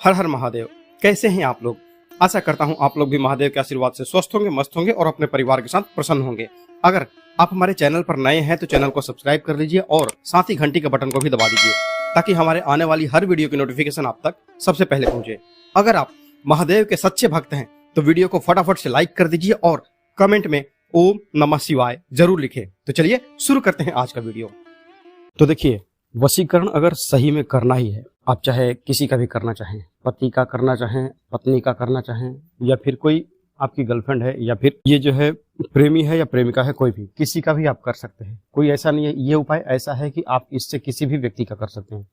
हर हर महादेव। कैसे हैं आप लोग? आशा करता हूं आप लोग भी महादेव के आशीर्वाद से स्वस्थ होंगे, मस्त होंगे और अपने परिवार के साथ प्रसन्न होंगे। अगर आप हमारे चैनल पर नए हैं तो चैनल को सब्सक्राइब कर लीजिए और साथ ही घंटी के बटन को भी दबा दीजिए ताकि हमारे आने वाली हर वीडियो की नोटिफिकेशन आप तक सबसे पहले पहुंचे। अगर आप महादेव के सच्चे भक्त हैं तो वीडियो को फटाफट से लाइक कर दीजिए और कमेंट में ओम नमः शिवाय जरूर लिखें। तो चलिए शुरू करते हैं आज का वीडियो। तो देखिए, वशीकरण अगर सही में करना ही है, आप चाहे किसी का भी करना चाहें, पति का करना चाहें, पत्नी का करना चाहें, या फिर कोई आपकी गर्लफ्रेंड है, या फिर ये जो है प्रेमी है या प्रेमिका है, कोई भी किसी का भी आप कर सकते हैं। कोई ऐसा नहीं है, ये उपाय ऐसा है कि आप इससे किसी भी व्यक्ति का कर सकते हैं।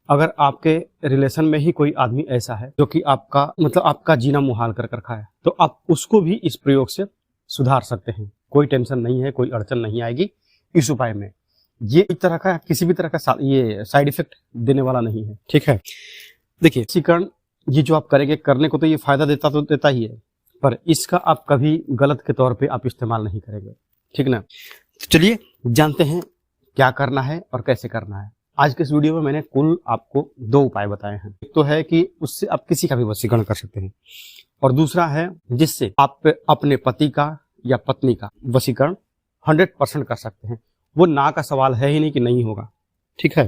अगर आपके रिलेशन में ही कोई आदमी ऐसा है जो कि आपका आपका जीना मुहाल कर रखा है, तो आप उसको भी इस प्रयोग से सुधार सकते हैं। कोई टेंशन नहीं है, कोई अड़चन नहीं आएगी इस उपाय में। ये एक तरह का किसी भी तरह का ये साइड इफेक्ट देने वाला नहीं है, ठीक है। देखिए, वशीकरण ये जो आप करेंगे, करने को तो ये फायदा देता ही है, पर इसका आप कभी गलत के तौर पे आप इस्तेमाल नहीं करेंगे, ठीक ना। तो चलिए जानते हैं क्या करना है और कैसे करना है। आज के इस वीडियो में मैंने कुल आपको 2 उपाय बताए हैं। एक तो है कि उससे आप किसी का भी वशीकरण कर सकते हैं, और दूसरा है जिससे आप अपने पति का या पत्नी का वशीकरण 100% कर सकते हैं। वो ना का सवाल है ही नहीं कि नहीं होगा, ठीक है।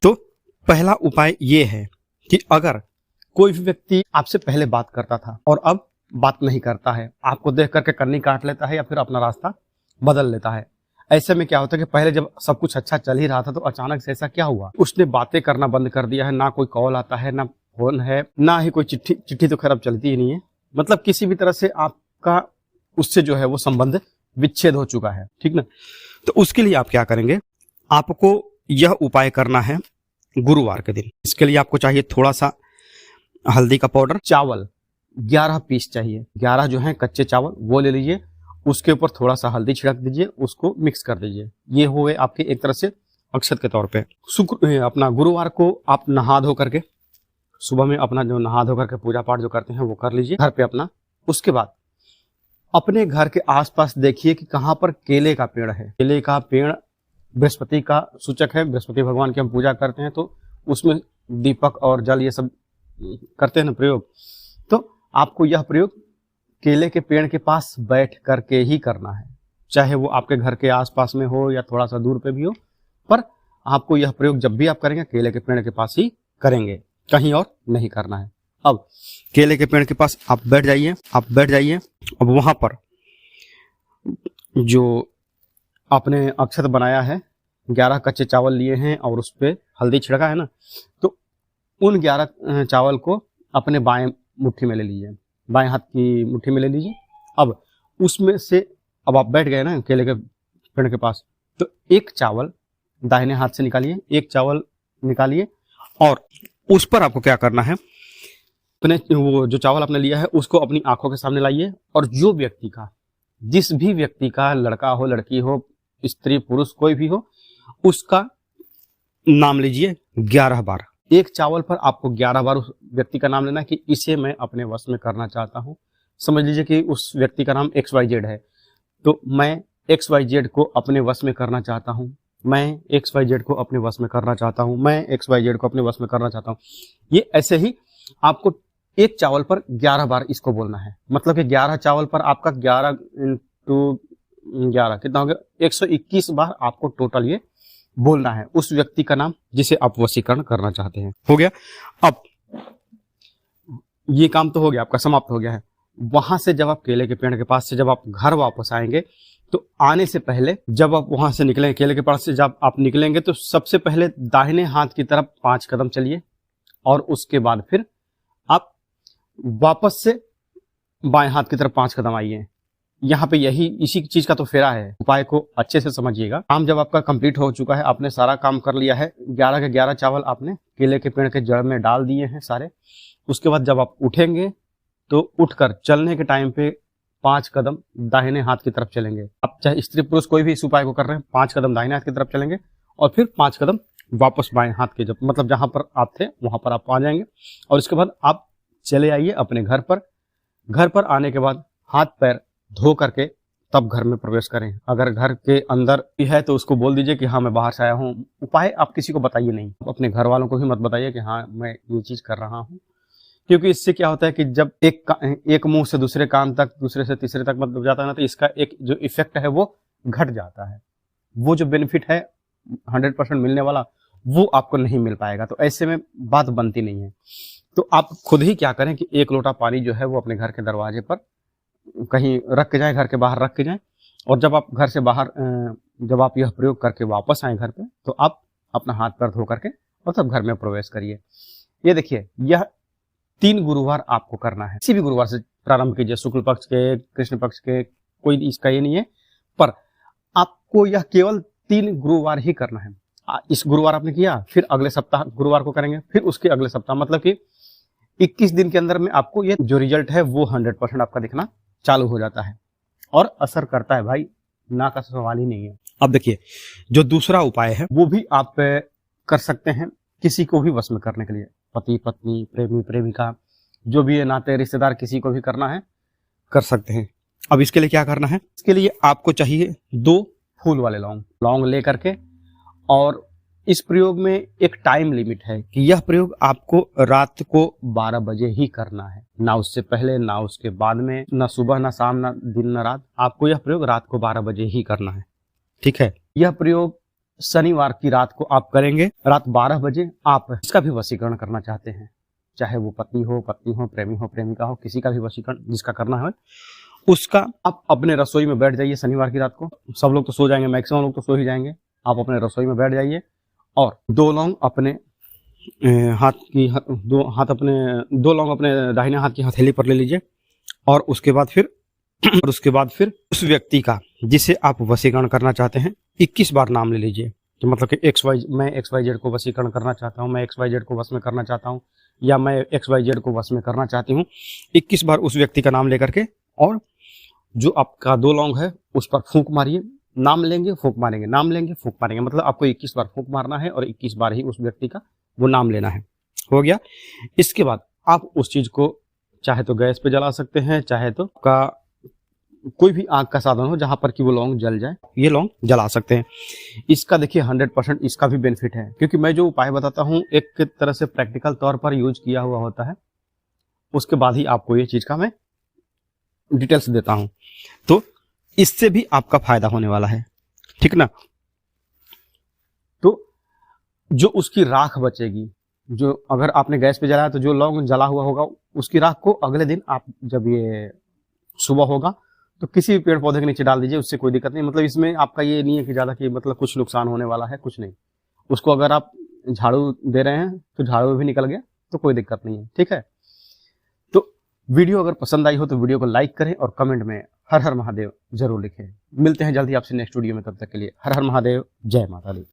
तो पहला उपाय ये है कि अगर कोई भी व्यक्ति आपसे पहले बात करता था और अब बात नहीं करता है, आपको देख करके कन्नी काट लेता है या फिर अपना रास्ता बदल लेता है, ऐसे में क्या होता है कि पहले जब सब कुछ अच्छा चल ही रहा था तो अचानक से ऐसा क्या हुआ, उसने बातें करना बंद कर दिया है। ना कोई कॉल आता है, ना फोन है, ना ही कोई चिट्ठी तो खैर अब चलती ही नहीं है। मतलब किसी भी तरह से आपका उससे जो है वो संबंध विच्छेद हो चुका है, ठीक ना। तो उसके लिए आप क्या करेंगे, आपको यह उपाय करना है गुरुवार के दिन। इसके लिए आपको चाहिए थोड़ा सा हल्दी का पाउडर, चावल 11 पीस चाहिए, 11 जो है कच्चे चावल वो ले लीजिए, उसके ऊपर थोड़ा सा हल्दी छिड़क दीजिए, उसको मिक्स कर दीजिए। ये हुए आपके एक तरह से अक्षत के तौर पे। अपना गुरुवार को आप नहा धो करके, सुबह में अपना जो नहा धो करके पूजा पाठ जो करते हैं वो कर लीजिए घर पे अपना। उसके बाद अपने घर के आसपास देखिए कि कहाँ पर केले का पेड़ है। केले का पेड़ बृहस्पति का सूचक है, बृहस्पति भगवान की हम पूजा करते हैं, तो उसमें दीपक और जल ये सब करते हैं ना प्रयोग। तो आपको यह प्रयोग केले के पेड़ के पास बैठ करके ही करना है, चाहे वो आपके घर के आसपास में हो या थोड़ा सा दूर पे भी हो, पर आपको यह प्रयोग जब भी आप करेंगे केले के पेड़ के पास ही करेंगे, कहीं और नहीं करना है। अब केले के पेड़ के पास आप बैठ जाइए। अब वहां पर जो आपने अक्षत बनाया है, 11 कच्चे चावल लिए हैं और उस पर हल्दी छिड़का है ना, तो उन 11 चावल को अपने बाएं मुट्ठी में ले लीजिए, बाएं हाथ की मुट्ठी में ले लीजिए। अब उसमें से, अब आप बैठ गए ना केले के पेड़ के पास, तो एक चावल दाहिने हाथ से निकालिए, एक चावल निकालिए, और उस पर आपको क्या करना है, अपने वो जो चावल आपने लिया है उसको अपनी आंखों के सामने लाइए, और जो व्यक्ति का, जिस भी व्यक्ति का, लड़का हो, लड़की हो, स्त्री पुरुष कोई भी हो, उसका नाम लीजिए 11 बार। एक चावल पर आपको 11 बार उस व्यक्ति का नाम लेना कि इसे मैं अपने वश में करना चाहता हूं। समझ लीजिए कि उस व्यक्ति का नाम XYZ है, तो मैं XYZ को अपने वश में करना चाहता हूं, मैं XYZ को अपने वश में करना चाहता हूं, मैं XYZ को अपने वश में करना चाहता हूं। ये ऐसे ही आपको एक चावल पर 11 बार इसको बोलना है। मतलब कि 11 चावल पर आपका 11 × 11 कितना हो गया, 121 बार आपको टोटल ये बोलना है उस व्यक्ति का नाम जिसे आप वशीकरण करना चाहते हैं। हो गया। अब ये काम तो हो गया, आपका समाप्त हो गया है। वहां से जब आप केले के पेड़ के पास से जब आप घर वापस आएंगे, तो आने से पहले जब आप वहां से निकलेंगे, केले के पास से जब आप निकलेंगे, तो सबसे पहले दाहिने हाथ की तरफ 5 कदम चलिए, और उसके बाद फिर आप वापस से बाएं हाथ की तरफ 5 कदम आइए। यहाँ पे इसी चीज का तो फेरा है। उपाय को अच्छे से समझिएगा। काम जब आपका कंप्लीट हो चुका है, आपने सारा काम कर लिया है, 11 के 11 चावल आपने केले के पेड़ के जड़ में डाल दिए हैं सारे। उसके बाद जब आप उठेंगे तो उठकर चलने के टाइम पे 5 कदम दाहिने हाथ की तरफ चलेंगे। आप चाहे स्त्री पुरुष कोई भी इस उपाय को कर रहे हैं, 5 कदम दाहिने हाथ की तरफ चलेंगे, और फिर 5 कदम वापस बाएं हाथ के, जब जहां पर आप थे वहां पर आप आ जाएंगे। और इसके बाद आप चले आइए अपने घर पर। घर पर आने के बाद हाथ पैर धो करके तब घर में प्रवेश करें। अगर घर के अंदर है तो उसको बोल दीजिए कि हाँ मैं बाहर से आया हूँ। उपाय आप किसी को बताइए नहीं, अपने घर वालों को भी मत बताइए कि हाँ मैं ये चीज कर रहा हूँ, क्योंकि इससे क्या होता है कि जब एक मुंह से दूसरे कान तक, दूसरे से तीसरे तक मतलब जाता है ना, तो इसका एक जो इफेक्ट है वो घट जाता है। वो जो बेनिफिट है 100% मिलने वाला वो आपको नहीं मिल पाएगा। तो ऐसे में बात बनती नहीं है। तो आप खुद ही क्या करें कि 1 लोटा पानी जो है वो अपने घर के दरवाजे पर कहीं रख के जाएं, घर के बाहर रख के जाएं, और जब आप घर से बाहर जब आप यह प्रयोग करके वापस आए घर पे, तो आप अपना हाथ पैर धो करके और तब घर में प्रवेश करिए। ये देखिए, यह 3 गुरुवार आपको करना है। किसी भी गुरुवार से प्रारंभ कीजिए, शुक्ल पक्ष के, कृष्ण पक्ष के, कोई इसका ये नहीं है, पर आपको यह केवल 3 गुरुवार ही करना है। इस गुरुवार आपने किया, फिर अगले सप्ताह गुरुवार को करेंगे, फिर उसके अगले सप्ताह, मतलब कि 21 दिन के अंदर में आपको ये जो रिजल्ट है वो 100% आपका दिखना चालू हो जाता है और असर करता है भाई, ना का सवाल ही नहीं है। अब देखिए, जो दूसरा उपाय है वो भी आप कर सकते हैं किसी को भी वश में करने के लिए। पति पत्नी, प्रेमी प्रेमिका, जो भी है, नाते रिश्तेदार, किसी को भी करना है कर सकते हैं। अब इसके लिए क्या करना है, इसके लिए आपको चाहिए 2 फूल वाले लौंग ले करके, और इस प्रयोग में एक टाइम लिमिट है कि यह प्रयोग आपको रात को 12 बजे ही करना है, ना उससे पहले ना उसके बाद में, ना सुबह ना शाम ना दिन ना रात। आपको यह प्रयोग रात को 12 बजे ही करना है, ठीक है। यह प्रयोग शनिवार की रात को आप करेंगे, रात 12 बजे। आप इसका भी वशीकरण करना चाहते हैं, चाहे वो पत्नी हो, प्रेमी हो, प्रेमिका हो, किसी का भी वशीकरण जिसका करना है उसका, आप अपने रसोई में बैठ जाइए शनिवार की रात को। सब लोग तो सो जाएंगे, मैक्सिमम लोग तो सो ही जाएंगे। आप अपने रसोई में बैठ जाइए और 2 लौंग अपने दो लौंग अपने दाहिने हाथ की हथेली पर ले लीजिए, और उसके बाद फिर उस व्यक्ति का जिसे आप वशीकरण करना चाहते हैं 21 बार नाम ले लीजिए। तो मतलब कि मैं XYZ को वशीकरण करना चाहता हूँ, मैं XYZ को वश में करना चाहता हूँ, या मैं XYZ को वश में करना चाहती हूँ। 21 बार उस व्यक्ति का नाम लेकर के, और जो आपका 2 लौंग है उस पर फूंक मारिए। नाम लेंगे, फूंक मारेंगे, नाम लेंगे, फूंक मारेंगे, मतलब आपको 21 बार फूंक मारना है और 21 बार ही उस व्यक्ति का वो नाम लेना है। हो गया। इसके बाद आप उस चीज को चाहे तो गैस पे जला सकते हैं, चाहे तो का कोई भी आग का साधन हो जहां पर कि वो लौंग जल जाए, ये लौंग जला सकते हैं। इसका देखिए 100% इसका भी बेनिफिट है, क्योंकि मैं जो उपाय बताता हूँ एक तरह से प्रैक्टिकल तौर पर यूज किया हुआ होता है, उसके बाद ही आपको ये चीज का मैं डिटेल्स देता हूं। तो इससे भी आपका फायदा होने वाला है, ठीक ना। तो जो उसकी राख बचेगी, जो अगर आपने गैस पे जलाया तो जो लौंग जला हुआ होगा उसकी राख को अगले दिन आप जब ये सुबह होगा तो किसी भी पेड़ पौधे के नीचे डाल दीजिए, उससे कोई दिक्कत नहीं। मतलब इसमें आपका ये नहीं है कि ज्यादा कि मतलब कुछ नुकसान होने वाला है, कुछ नहीं। उसको अगर आप झाड़ू दे रहे हैं तो झाड़ू भी निकल गया तो कोई दिक्कत नहीं है, ठीक है। तो वीडियो अगर पसंद आई हो तो वीडियो को लाइक करें और कमेंट में हर हर महादेव जरूर लिखें। मिलते हैं जल्दी आपसे नेक्स्ट वीडियो में, तब तक के लिए हर हर महादेव, जय माता दी।